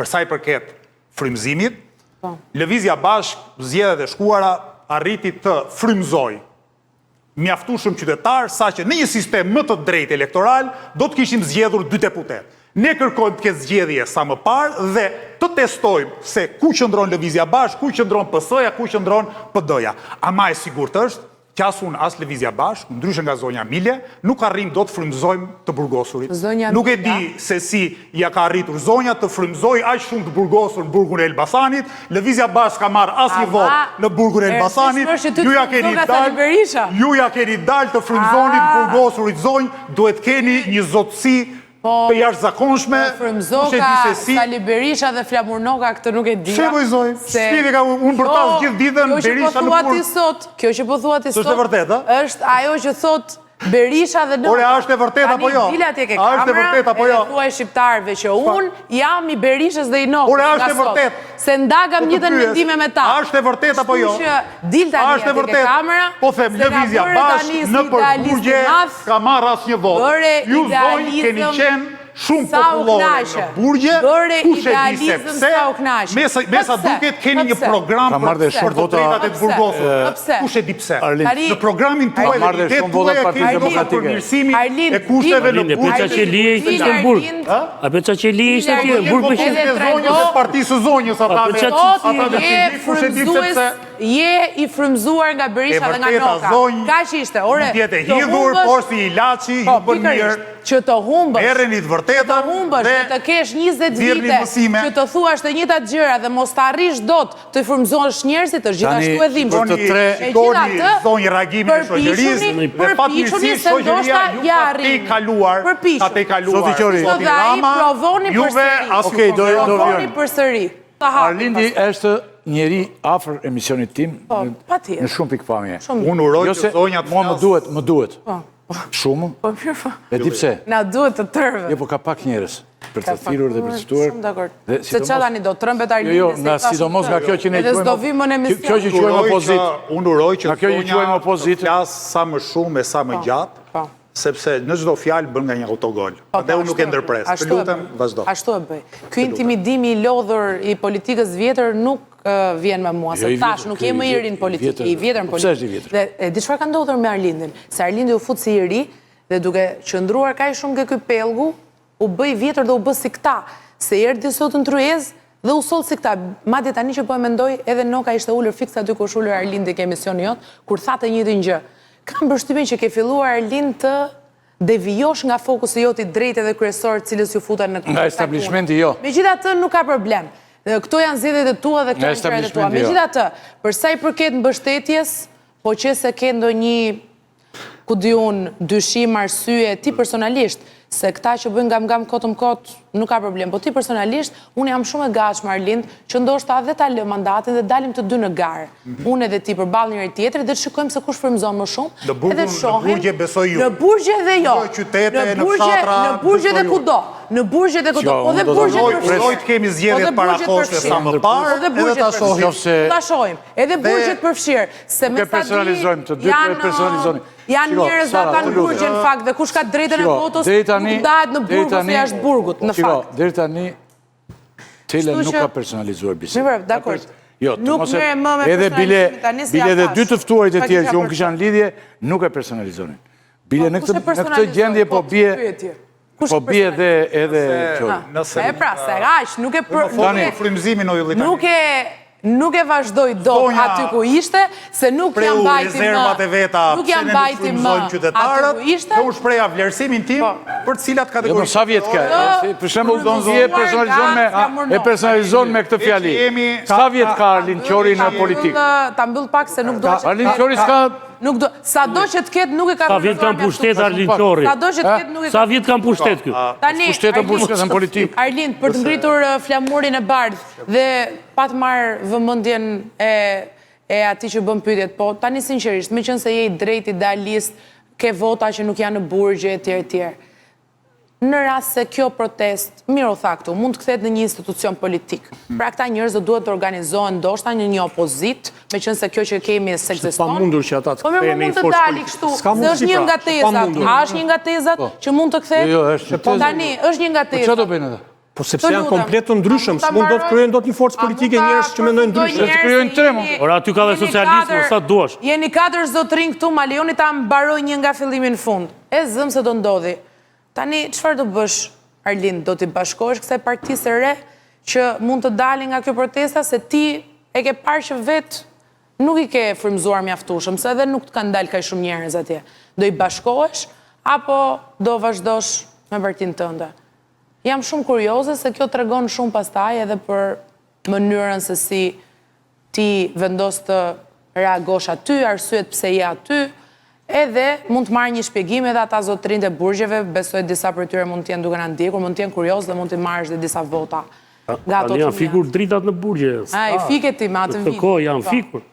për sa i përket frymëzimit, Lëvizja Bashkë Zgjedhjet e Shkuara arriti të frymëzoj mjaftueshëm qytetar, saqë në një sistem më të drejtë elektoral do të kishim zgjedhur 2 deputet. Ne kërkojmë të ketë zgjedhje sa më parë dhe të testojmë se ku qëndron Lëvizja Bashkë, ku qëndron PS-ja, ku qëndron PD-ja. Ama e sigurt është që as unë as Lëvizja Bashkë, ndryshe nga zonja Milje, nuk arrim do të frymëzojmë të burgosurit. Nuk e di se si ja ka arritur zonja të frymëzoj aq shumë të burgosur në burgun e Elbasanit. Lëvizja Bashkë ka marrë asnjë votë në burgun e Elbasanit. Ju ja keni dalë të frymëzonit të burgosurit zonjë, duhet keni një zotësi për jashtëzakonshme, Frymëzoka, Sali Berisha dhe Flamurnoka, këtë nuk e dija. Çe zoj? Shpivi ka unë për tas gjithë ditën Berisha në punë. Kjo që po thua ti sot. Është e vërtetë? Është ajo që thot Berisha dhe Noka. Ore, a është e vërtetë apo jo? A është e vërtetë apo jo? E thuaj shqiptarëve që unë jam i Berishës dhe i Nokës. Ore, a është e vërtetë? Se ndagam njëtën mendime me ta. A është e vërtetë apo jo? Kështu që dil tani atë ke kamera. Po them, Lëvizja Bashkë në përburgje ka marrë asnjë votë. Ju zonjë keni qenë shumë popullore në burgje, kush e di se pse, mesa duket keni një program për të drejtat e të burgosur. Kush e di pse? Në programin tuaj dhe idetë tuaj keni një përmirësimi e kushteve në burgje. A për që li ishte tje në burgë për shqipë? Zonjës e partisë zonjës ata je i frymëzuar nga Berisha dhe nga Noka. Ka që ishte, ore, të hidhur, por si Ilaçi, ju bën mirë. Që të humbësh, merreni të vërtetën, që të kesh 20 vite, që të thuash të njëjtat gjëra dhe mos të arrish dot të frymëzosh njerëzit, është gjithashtu e dhimbshme. Shikoni zonjë reagimin e shoqërisë, dhe fatmirësisht shoqëria ju ka te kaluar. Zoti Rama, juve provoni përsëri. Arlindi është njeri afër emisionit tim në shumë pikpamje. Unë uroj që zonja të flasë. Më duhet. Shumë? E di pse? Na duhet të tërve. Jo, po ka pak njerës për të thirur dhe për të ftuar. Shumë dakord. Se që tani do trëmbet Arlindi. Jo, nga sidomos nga kjo që ne quajmë. Kjo që quajmë opozit. Unë uroj që zonja të flasë sa më shumë e sa më gjatë, sepse në çdo fjalë bën nga një autogol. Dhe unë nuk e ndërpres. Të lutem, vazhdo. Ashtu e bëj. Ky intimidimi i lodhur i politikës vjetër nuk vjen me mua, se tash nuk je më i ri në politikë, i vjetër në politikë. Dhe di çfarë ka ndodhur me Arlindin? Se Arlindi u fut si i ri dhe duke qëndruar kaq shumë ke ky pellgu, u bë i vjetër dhe u bë si këta. Se erdhi sot në tryezë dhe u soll si këta. Madje tani që po e mendoj, edhe Noka ishte ulur fikse aty ku është ulur Arlindi ke emisioni jot, kur tha të njëjtin gjë. Kam përshtypjen që ke filluar Arlind të devijosh nga fokusi jot i drejtë dhe kryesor, cilës ju futa në nga establishmenti jo. Megjithatë nuk ka problem. Këto janë zgjedhjet e tua dhe këto janë gjërat e tua. Megjithatë, për sa i përket mbështetjes, po që se ke ndonjë, ku di unë, dyshim, arsye, ti personalisht, se këta që bëjnë ngam kotëm kot, nuk ka problem. Po ti personalisht, unë jam shumë e gatshme Arlind, që ndoshta dhe ta lë mandatin dhe dalim të dy në garë. Unë edhe ti përballë njëri tjetrit dhe të shikojmë se kush frymëzon më shumë. Edhe shohim. Në burgje besoj ju. Në burgje dhe jo. Në fshatra. Në burgje dhe kudo. Në burgje dhe kudo. Po dhe burgje përfshirë. Uroj të kemi zgjedhjet para kohës sa më parë. Edhe ta shohim. Ta shohim. Edhe burgjet përfshirë. Se me sa di janë njerëz ata në burgje në fakt dhe kush ka drejtën e votës nuk dahet në burg ose jashtë burgut në fakt. Deri tani Tele nuk ka personalizuar bisedën. Mirë, dakord. Jo, nuk merre më me edhe bile dhe dy të ftuarit e tjerë që unë kisha në lidhje nuk e personalizonin. Bile në këtë gjendje po bie edhe Qori. E pra, se aq, nuk e frymëzimin o Ylli tani. Nuk e vazhdoj do aty ku ishte, se nuk jam bajti më aty ku ishte. Kjo u shpreja vlerësimin tim për të cilat kategori. Sa vjet ka? Për shembull, e personalizon me këtë fjali. Sa vjet ka Arlind Qori në politikë? Ta mbyll pak se nuk do që... Arlind Qori s'ka... Sa do që të ketë nuk e ka... Sa vjet kam pushtet Arlind Qori? Sa vjet kam pushtet kjo? Pushtet në politikë. Arlind, për të ngritur flamurin e bardhë dhe pa të marrë vëmendjen e ati që bën pyetjet, po tani sinqerisht, me qenë se je i drejt idealist, ke vota që nuk janë në burgje etj. Në rast se kjo protest, mirë u tha këtu, mund të kthehet në një institucion politik. Pra këta njerëz do duhet të organizohen ndoshta në një opozit, me qenë se kjo që kemi ekziston. Pa mundur që ata të kthehen në një forcë politike. Është një nga tezat, a është një nga tezat që mund të kthehet? Jo, është një tezë. Tani është një nga tezat. Çfarë do bëjnë ata? Po sepse janë komplet të ndryshëm, s'mund do të krijojnë dot një forcë politike njerëz që mendojnë ndryshe. Të krijojnë tremo. Ora aty ka dhe socializëm, sa duash. Jeni 4 zotrinj këtu, ma lejoni ta mbaroj një nga fillimi në fund. E zëm se do ndodhi. Tani, çfarë do bësh, Arlind, do t'i bashkohesh kësaj partisë së re që mund të dalin nga kjo protesta, se ti e ke parë që vetë nuk i ke frymzuar mjaftueshëm, se edhe nuk të kanë dalë kaq shumë njerëz atje. Do i bashkohesh apo do vazhdosh me partinë tënde? Jam shumë kurioze se kjo tregon shumë pastaj edhe për mënyrën se si ti vendos të reagosh aty, arsyet pse je aty, edhe mund të marrë një shpjegim edhe ata zotrinjtë e burgjeve, besoj disa për tyre mund t'jenë duke na ndjekur, mund t'jenë kurioz dhe mund t'i marrësh dhe disa vota. Tani janë fikur dritat në burgje. I fiket ti me atë vit. Të kohë janë fikur.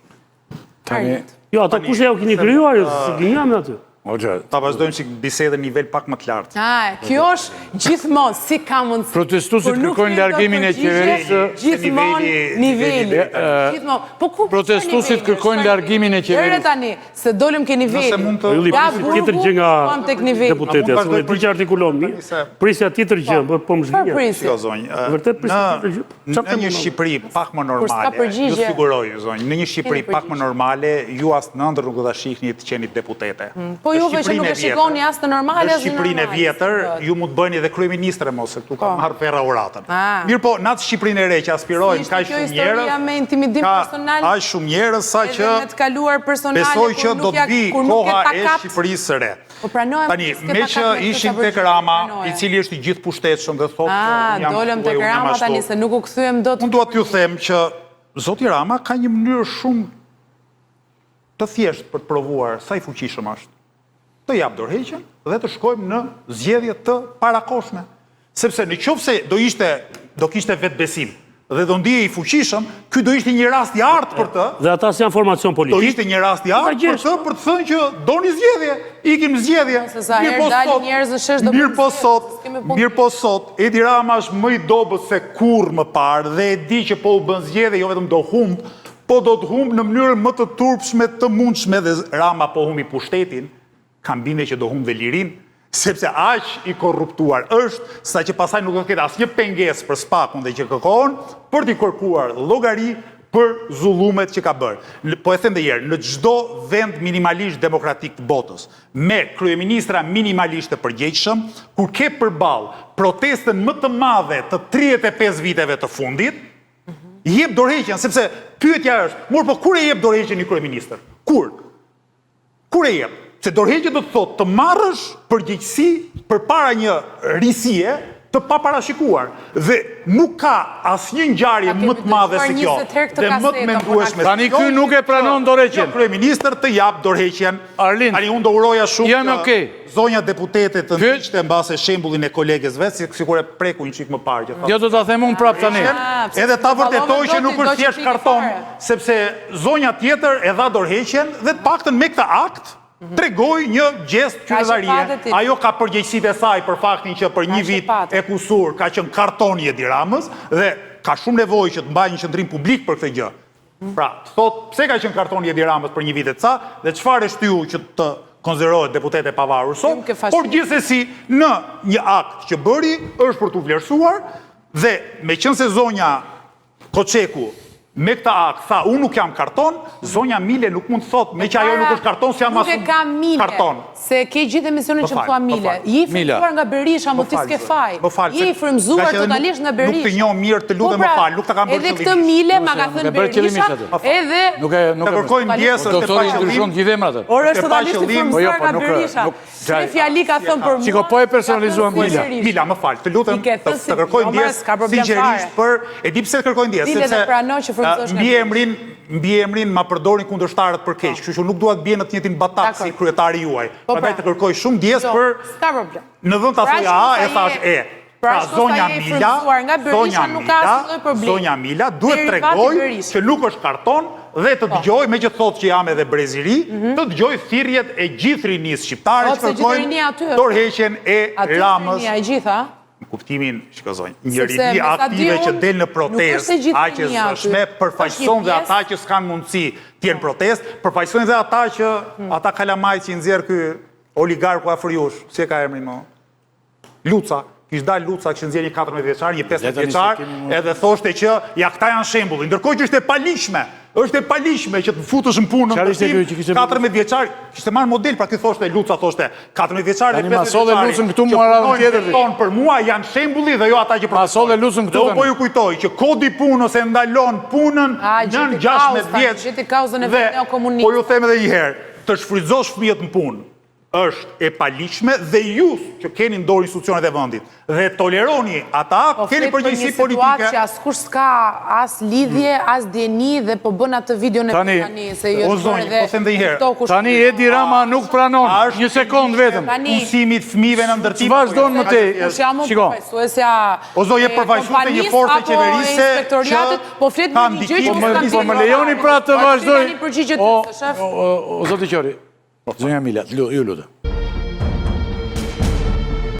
Jo, ata kush e u keni krijuar, si gjinjam aty. Ta vazhdojmë që bisedën nivel pak më të lartë. Kjo është gjithmonë, si ka mundësi. Protestuesit kërkojnë largimin e qeverisë. Gjithmonë niveli. Protestuesit kërkojnë largimin e qeverisë. Tani, se dolim ke niveli. Ja tjetër gjë nga deputetja, se unë e di që artikulon mi, prisja tjetër gjë, po më zhvinja. Vërtet prisja tjetër gjë. Në një Shqipëri pak më normale, ju siguroj, zonjë, në një Shqipëri pak më normale, ju as në ndër nuk do ta shihni të qenit deputete. Juve që nuk e shikoni as të normale, as në Shqipërinë e vjetër, ju mund të bëni edhe kryeministre mos, se këtu ka marrë perra uratën. Mirë po, në atë Shqipërinë e re që aspirojnë kaq shumë njerëz, ka aq shumë njerëz sa që besoj që do të vi koha e Shqipërisë së re. Tani, me që ishim tek Rama, i cili është i gjithë pushtetshëm dhe thotë që jam dolëm tek Rama tani se nuk u kthyem dot. Unë dua t'ju them që zoti Rama ka një mënyrë shumë të thjeshtë për të provuar sa i fuqishëm është. Të jap dorëheqjen dhe të shkojmë në zgjedhje të parakoshme. Sepse në qoftë se do kishte vetbesim dhe do ndihej i fuqishëm, ky do ishte një rast i artë për të. Dhe ata janë formacion politik. Do ishte një rast i artë për të thënë që doni zgjedhje, ikim zgjedhje. Mirë po sot, Edi Rama është më i dobët se kurrë më parë dhe e di që po u bën zgjedhje, jo vetëm do humbë, po do të humbë në mënyrë më të turpshme, të mundshme, dhe Rama po humbi pushtetin, kam bindje që do humbë dhe lirin, sepse aq i korruptuar është, sa që pasaj nuk do të ketë asnjë pengesë për spakun dhe që kërkon, për t'i kërkuar llogari për zullumet që ka bërë. Po e them dhe herë, në çdo vend minimalisht demokratik të botës, me kryeministra minimalisht të përgjegjshëm, kur ke përballë protestën më të madhe të 35 viteve të fundit, jep dorëheqjen, sepse pyetja është, po kur e jep dorëheqjen një kryeministër? Kur? Kur e jep? Se dorëheqja do të thotë të marrësh përgjegjësi përpara një risie të paparashikuar. Dhe nuk ka asnjë ngjarje më të madhe se kjo. Dhe më të mendueshme. Tani ky nuk e pranon dorëheqjen. Kryeministër të jap dorëheqjen. Arlind, tani unë do uroja shumë. Jam okay. Zonja deputete të ndiqte mbase shembullin e kolegës vet, sikur e preku një çik më parë që thotë. Jo, do ta them unë prapë tani. Edhe ta vërtetoj që nuk është thjesht karton, sepse zonja tjetër e dha dorëheqjen dhe të paktën me këtë akt tregoj një gjest qytetarie. Ajo ka përgjegjësitë e saj për faktin që për një vit e kusur ka qenë kartoni Edi Ramës dhe ka shumë nevojë që të mbajë një qendrim publik për këtë gjë. Pra, thot, pse ka qenë kartoni Edi Ramës për një vit e ca dhe çfarë është ju që të konsiderohet deputet e pavarur sot, por gjithsesi në një akt që bëri është për t'u vlerësuar dhe meqense zonja Koçeku me këta akt, tha, unë nuk jam karton, zonja Mile nuk mund të thot, me që ajo nuk është karton, se jam asu karton. Se ke gjithë emisionin që më thua Mile. Je i frymzuar nga Berisha, më ti s'ke faj. Je i frymzuar totalisht nga Berisha. Nuk të njoh mirë, të lutem më fal, nuk ta kam bërë qëllimisht. Edhe këtë Mile ma ka thënë Berisha, edhe të kërkojnë ndjesë të doktori ndryshon gjithë Orë është totalisht i frymzuar nga Berisha. Se fjali ka thënë për mua. Çiko po e personalizuam Mila. Mila, më fal, të lutem të kërkojnë ndjesë sinqerisht për e di pse të kërkojnë ndjesë, sepse mbi emrin ma përdorin kundërshtarët për keq, kështu që nuk dua të bie në të njëjtin batak si kryetari juaj. Prandaj të kërkoj shumë ndjesë për në vend ta thoj a, e thash e. Pra zonja Mila duhet tregoj që nuk është karton dhe të dëgjoj, me që thotë që jam edhe breziri, të dëgjoj thirrjet e gjithë rinisë shqiptare që kërkojnë dorëheqjen e Ramës. Në kuptimin, shikozoj, një rini aktive që del në protest, aq e zëshme, përfaqëson dhe ata që s'kan mundësi t'jenë protest, përfaqësojnë dhe ata që, ata kalamaj që i nxjerr ky oligarku afër jush, si e ka emrin më? Luca, kishtë dalë Luca, kishtë nxjerrë një 14 vjeçar, një 15 vjeçar, edhe thoshte që ja këta janë shembulli. Ndërkohë që është e paligjshme që të futësh në punë në ndërtim, 14 vjeçar, kishte marrë model, pra ky thoshte Luca, thoshte 14 vjeçar dhe 15 vjeçar. Këtu mua radhën tjetër. Për mua janë shembulli dhe jo ata që Masole Lucën këtu. Do po ju kujtoj që kodi punës e ndalon punën nën 16 vjeç. Po ju them edhe një herë, të shfrytëzosh fëmijët në punë është e paligjshme dhe ju që keni në dorë institucionet e vendit dhe toleroni ata, keni përgjegjësi politike. Po flet për një situatë që askush s'ka as lidhje, as djeni dhe po bën atë videon e tani se jo tani Edi Rama nuk pranon. Një sekond vetëm. Punësimit fëmijëve në ndërtim. Vazhdon më tej. Shiko. O zoj je përfaqësues të një force qeverise që po flet për një gjë që po më lejoni pra të vazhdoj. O zoti Qori. Zonja Mila, ju lutem.